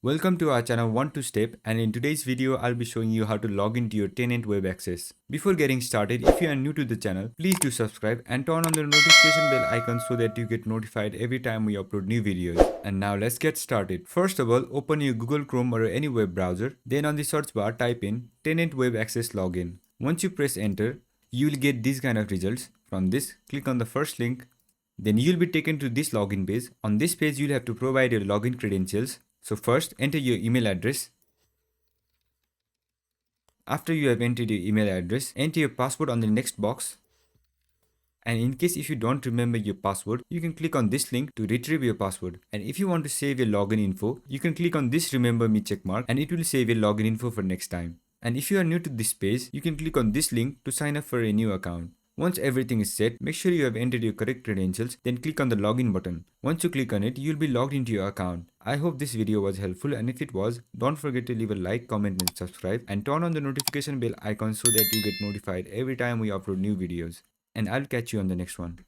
Welcome to our channel 1 2 Step, and in today's video I'll be showing you how to log into your Tenant Web Access. Before getting started, if you are new to the channel, please do subscribe and turn on the notification bell icon so that you get notified every time we upload new videos. And now let's get started. First of all, open your Google Chrome or any web browser. Then on the search bar type in Tenant Web Access Login. Once you press enter, you will get these kind of results. From this, click on the first link. Then you'll be taken to this login page. On this page, you'll have to provide your login credentials. So first, enter your email address. After you have entered your email address, enter your password on the next box. And in case if you don't remember your password, you can click on this link to retrieve your password. And if you want to save your login info, you can click on this remember me checkmark and it will save your login info for next time. And if you are new to this page, you can click on this link to sign up for a new account. Once everything is set, make sure you have entered your correct credentials, then click on the login button. Once you click on it, you'll be logged into your account. I hope this video was helpful, and if it was, don't forget to leave a like, comment and subscribe, and turn on the notification bell icon so that you get notified every time we upload new videos. And I'll catch you on the next one.